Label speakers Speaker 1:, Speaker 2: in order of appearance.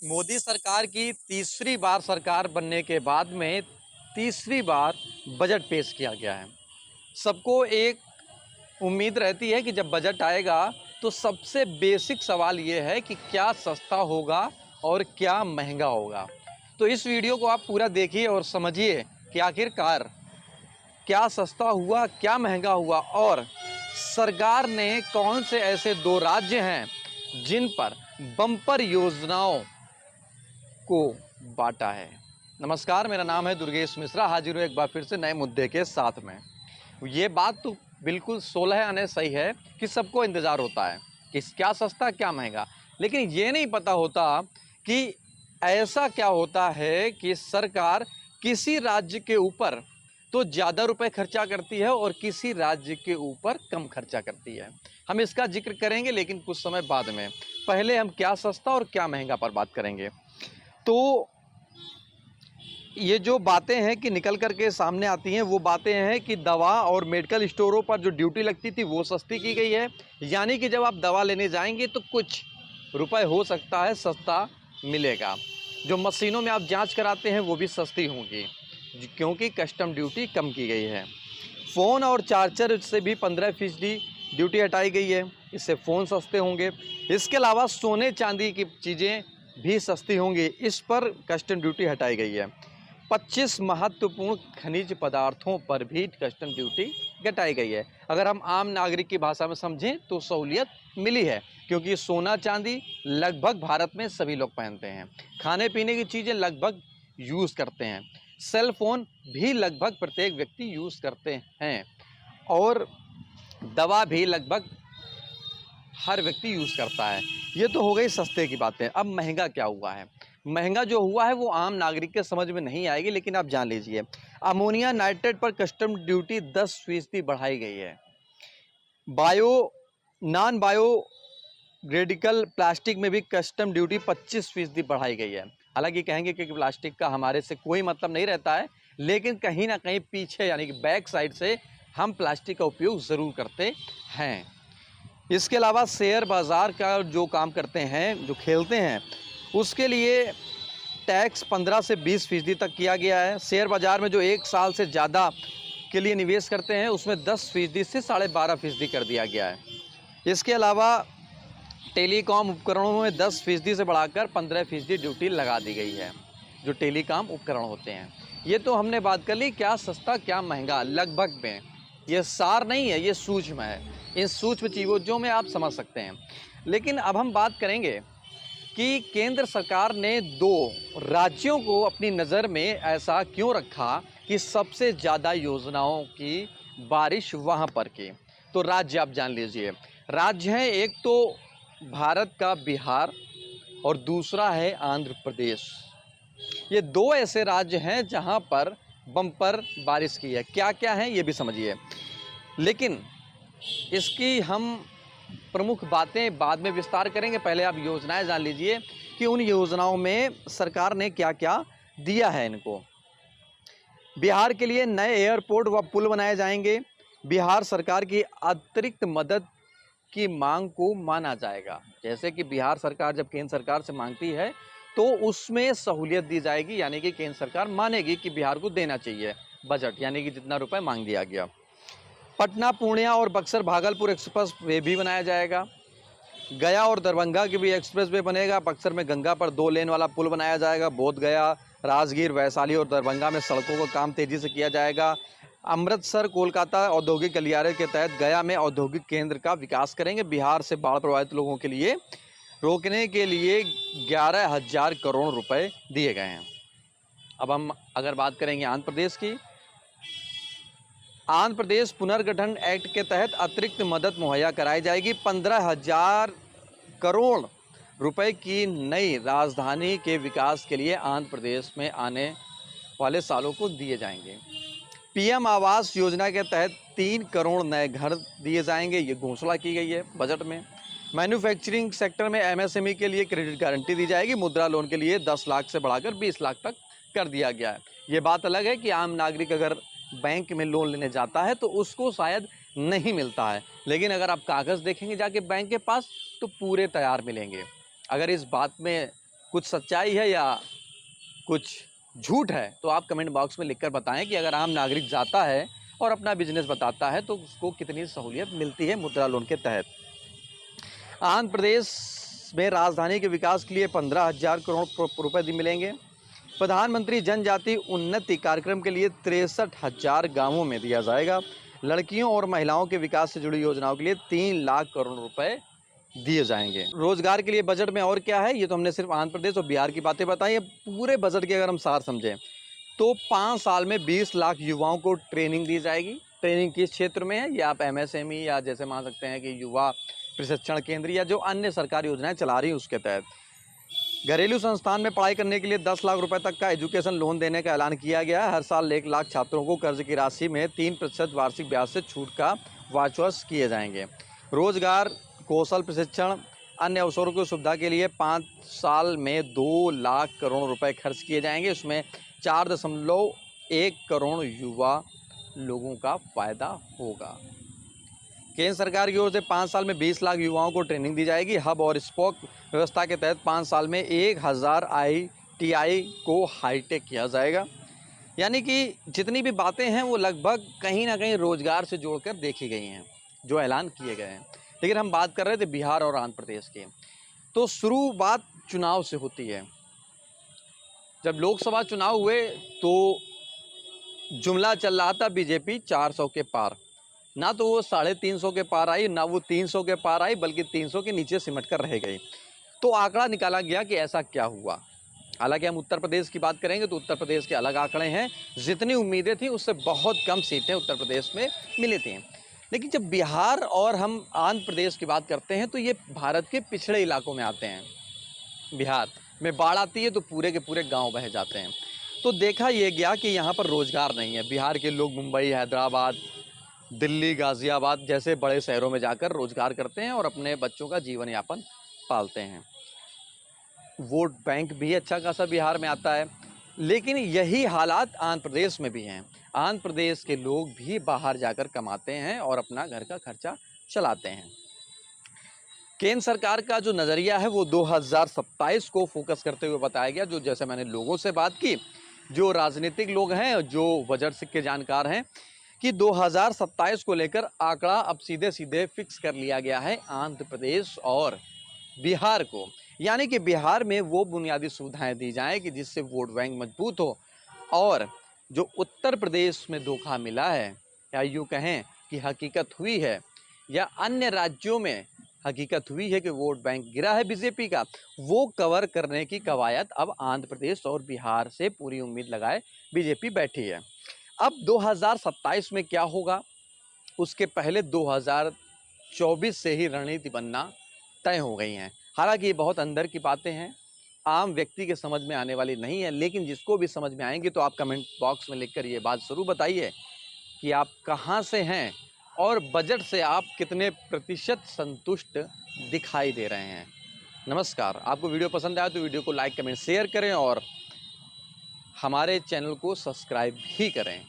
Speaker 1: मोदी सरकार की तीसरी बार सरकार बनने के बाद में तीसरी बार बजट पेश किया गया है। सबको एक उम्मीद रहती है कि जब बजट आएगा तो सबसे बेसिक सवाल ये है कि क्या सस्ता होगा और क्या महंगा होगा। तो इस वीडियो को आप पूरा देखिए और समझिए कि आखिरकार क्या सस्ता हुआ, क्या महंगा हुआ और सरकार ने कौन से ऐसे दो राज्य हैं जिन पर बम्पर योजनाओं को बांटा है। नमस्कार, मेरा नाम है दुर्गेश मिश्रा, हाजिर हूँ एक बार फिर से नए मुद्दे के साथ में। ये बात तो बिल्कुल 16 आने सही है कि सबको इंतज़ार होता है कि क्या सस्ता क्या महंगा, लेकिन ये नहीं पता होता कि ऐसा क्या होता है कि सरकार किसी राज्य के ऊपर तो ज़्यादा रुपए खर्चा करती है और किसी राज्य के ऊपर कम खर्चा करती है। हम इसका जिक्र करेंगे लेकिन कुछ समय बाद में। पहले हम क्या सस्ता और क्या महंगा पर बात करेंगे। तो ये जो बातें हैं कि निकल कर के सामने आती हैं, वो बातें हैं कि दवा और मेडिकल स्टोरों पर जो ड्यूटी लगती थी वो सस्ती की गई है। यानी कि जब आप दवा लेने जाएंगे तो कुछ रुपए हो सकता है सस्ता मिलेगा। जो मशीनों में आप जांच कराते हैं वो भी सस्ती होंगी क्योंकि कस्टम ड्यूटी कम की गई है। फ़ोन और चार्जर से भी 15% ड्यूटी हटाई गई है, इससे फ़ोन सस्ते होंगे। इसके अलावा सोने चांदी की चीज़ें भी सस्ती होंगी, इस पर कस्टम ड्यूटी हटाई गई है। 25 महत्वपूर्ण खनिज पदार्थों पर भी कस्टम ड्यूटी घटाई गई है। अगर हम आम नागरिक की भाषा में समझें तो सहूलियत मिली है क्योंकि सोना चांदी लगभग भारत में सभी लोग पहनते हैं। खाने पीने की चीज़ें लगभग यूज़ करते हैं। सेल फोन भी लगभग प्रत्येक व्यक्ति यूज़ करते हैं और दवा भी लगभग हर व्यक्ति यूज़ करता है। ये तो हो गई सस्ते की बातें। अब महंगा क्या हुआ है। महंगा जो हुआ है वो आम नागरिक के समझ में नहीं आएगी, लेकिन आप जान लीजिए। अमोनिया नाइट्रेट पर कस्टम ड्यूटी 10% बढ़ाई गई है। नॉन बायोग्रेडिकल प्लास्टिक में भी कस्टम ड्यूटी 25% बढ़ाई गई है। हालांकि कहेंगे कि प्लास्टिक का हमारे से कोई मतलब नहीं रहता है, लेकिन कहीं ना कहीं पीछे यानी कि बैक साइड से हम प्लास्टिक का उपयोग ज़रूर करते हैं। इसके अलावा शेयर बाज़ार का जो काम करते हैं, जो खेलते हैं, उसके लिए टैक्स 15 से 20% तक किया गया है। शेयर बाज़ार में जो 1 साल से ज़्यादा के लिए निवेश करते हैं उसमें 10% से 12.5% कर दिया गया है। इसके अलावा टेलीकॉम उपकरणों में 10% से बढ़ाकर 15% ड्यूटी लगा दी गई है, जो टेलीकॉम उपकरण होते हैं। ये तो हमने बात कर ली क्या सस्ता क्या महंगा लगभग में। ये सार नहीं है, ये सूक्ष्म है। इन सूक्ष्म चीज़ों में आप समझ सकते हैं। लेकिन अब हम बात करेंगे कि केंद्र सरकार ने दो राज्यों को अपनी नज़र में ऐसा क्यों रखा कि सबसे ज़्यादा योजनाओं की बारिश वहाँ पर की। तो राज्य आप जान लीजिए। राज्य हैं, एक तो भारत का बिहार और दूसरा है आंध्र प्रदेश। ये दो ऐसे राज्य हैं जहाँ पर बम्पर बारिश की है। क्या क्या है ये भी समझिए, लेकिन इसकी हम प्रमुख बातें बाद में विस्तार करेंगे। पहले आप योजनाएं जान लीजिए कि उन योजनाओं में सरकार ने क्या क्या दिया है इनको। बिहार के लिए नए एयरपोर्ट व पुल बनाए जाएंगे। बिहार सरकार की अतिरिक्त मदद की मांग को माना जाएगा। जैसे कि बिहार सरकार जब केंद्र सरकार से मांगती है तो उसमें सहूलियत दी जाएगी, यानी कि केंद्र सरकार मानेगी कि बिहार को देना चाहिए बजट, यानी कि जितना रुपए मांग दिया गया। पटना पूर्णिया और बक्सर भागलपुर एक्सप्रेस वे भी बनाया जाएगा। गया और दरभंगा की भी एक्सप्रेस वे बनेगा। बक्सर में गंगा पर 2 लेन वाला पुल बनाया जाएगा। बोध गया, राजगीर, वैशाली और दरभंगा में सड़कों का काम तेज़ी से किया जाएगा। अमृतसर कोलकाता औद्योगिक गलियारे के तहत गया में औद्योगिक केंद्र का विकास करेंगे। बिहार से बाढ़ प्रभावित लोगों के लिए रोकने के लिए 11,000 करोड़ रुपए दिए गए हैं। अब हम अगर बात करेंगे आंध्र प्रदेश की, आंध्र प्रदेश पुनर्गठन एक्ट के तहत अतिरिक्त मदद मुहैया कराई जाएगी। 15,000 करोड़ रुपए की नई राजधानी के विकास के लिए आंध्र प्रदेश में आने वाले सालों को दिए जाएंगे। पीएम आवास योजना के तहत 3 करोड़ नए घर दिए जाएंगे, ये घोषणा की गई है बजट में। मैन्युफैक्चरिंग सेक्टर में एमएसएमई के लिए क्रेडिट गारंटी दी जाएगी। मुद्रा लोन के लिए 10 लाख से बढ़ाकर 20 लाख तक कर दिया गया है। ये बात अलग है कि आम नागरिक अगर बैंक में लोन लेने जाता है तो उसको शायद नहीं मिलता है, लेकिन अगर आप कागज़ देखेंगे जाके बैंक के पास तो पूरे तैयार मिलेंगे। अगर इस बात में कुछ सच्चाई है या कुछ झूठ है, तो आप कमेंट बॉक्स में लिखकर बताएं कि अगर आम नागरिक जाता है और अपना बिजनेस बताता है तो उसको कितनी सहूलियत मिलती है मुद्रा लोन के तहत। आंध्र प्रदेश में राजधानी के विकास के लिए 15,000 करोड़ रुपए मिलेंगे। प्रधानमंत्री जनजाति उन्नति कार्यक्रम के लिए 63,000 गांवों में दिया जाएगा। लड़कियों और महिलाओं के विकास से जुड़ी योजनाओं के लिए 3 लाख करोड़ रुपए दिए जाएंगे। रोजगार के लिए बजट में और क्या है, ये तो हमने सिर्फ आंध्र प्रदेश और बिहार की बातें बताई है। पूरे बजट के अगर हम सार समझें तो 5 साल में 20 लाख युवाओं को ट्रेनिंग दी जाएगी। ट्रेनिंग किस क्षेत्र में है, ये आप MSME या जैसे मान सकते हैं कि युवा प्रशिक्षण केंद्र या जो अन्य सरकारी योजनाएं चला रही हैं उसके तहत। घरेलू संस्थान में पढ़ाई करने के लिए 10 लाख रुपए तक का एजुकेशन लोन देने का ऐलान किया गया है। हर साल 1 लाख छात्रों को कर्ज की राशि में 3% वार्षिक ब्याज से छूट का वाउचर्स किए जाएंगे। रोजगार, कौशल प्रशिक्षण, अन्य अवसरों की सुविधा के लिए 5 साल में 2 लाख करोड़ रुपए खर्च किए जाएंगे। इसमें 4.1 करोड़ युवा लोगों का फायदा होगा। केंद्र सरकार की ओर से 5 साल में 20 लाख युवाओं को ट्रेनिंग दी जाएगी। हब और स्पोक व्यवस्था के तहत 5 साल में 1000 ITI को हाईटेक किया जाएगा। यानी कि जितनी भी बातें हैं वो लगभग कहीं ना कहीं रोजगार से जोड़कर देखी गई हैं, जो ऐलान किए गए हैं। लेकिन हम बात कर रहे थे बिहार और आंध्र प्रदेश की, तो शुरुआत चुनाव से होती है। जब लोकसभा चुनाव हुए तो जुमला चल रहा था बीजेपी 400 के पार। ना तो वो 350 के पार आई, ना वो 300 के पार आई, बल्कि 300 के नीचे सिमट कर रह गई। तो आंकड़ा निकाला गया कि ऐसा क्या हुआ। हालांकि हम उत्तर प्रदेश की बात करेंगे तो उत्तर प्रदेश के अलग आंकड़े हैं। जितनी उम्मीदें थी उससे बहुत कम सीटें उत्तर प्रदेश में मिली थी। लेकिन जब बिहार और हम आंध्र प्रदेश की बात करते हैं तो ये भारत के पिछड़े इलाकों में आते हैं। बिहार में बाढ़ आती है तो पूरे के पूरे गाँव बह जाते हैं। तो देखा यह गया कि यहाँ पर रोजगार नहीं है। बिहार के लोग मुंबई, हैदराबाद, दिल्ली, गाजियाबाद जैसे बड़े शहरों में जाकर रोजगार करते हैं और अपने बच्चों का जीवन यापन पालते हैं। वोट बैंक भी अच्छा खासा बिहार में आता है। लेकिन यही हालात आंध्र प्रदेश में भी हैं। आंध्र प्रदेश के लोग भी बाहर जाकर कमाते हैं और अपना घर का खर्चा चलाते हैं। केंद्र सरकार का जो नज़रिया है वो 2027 को फोकस करते हुए बताया गया। जो जैसे मैंने लोगों से बात की, जो राजनीतिक लोग हैं, जो बजट के जानकार हैं, कि 2027 को लेकर आंकड़ा अब सीधे सीधे फिक्स कर लिया गया है आंध्र प्रदेश और बिहार को। यानी कि बिहार में वो बुनियादी सुविधाएं दी जाएं कि जिससे वोट बैंक मजबूत हो। और जो उत्तर प्रदेश में धोखा मिला है, या यूँ कहें कि हकीकत हुई है, या अन्य राज्यों में हकीकत हुई है कि वोट बैंक गिरा है बीजेपी का, वो कवर करने की कवायद अब आंध्र प्रदेश और बिहार से पूरी उम्मीद लगाए बीजेपी बैठी है। अब 2027 में क्या होगा, उसके पहले 2024 से ही रणनीति बनना तय हो गई हैं। हालांकि ये बहुत अंदर की बातें हैं, आम व्यक्ति के समझ में आने वाली नहीं है। लेकिन जिसको भी समझ में आएंगे तो आप कमेंट बॉक्स में लिखकर ये बात ज़रूर बताइए कि आप कहां से हैं और बजट से आप कितने प्रतिशत संतुष्ट दिखाई दे रहे हैं। नमस्कार। आपको वीडियो पसंद आया तो वीडियो को लाइक, कमेंट, शेयर करें और हमारे चैनल को सब्सक्राइब भी करें।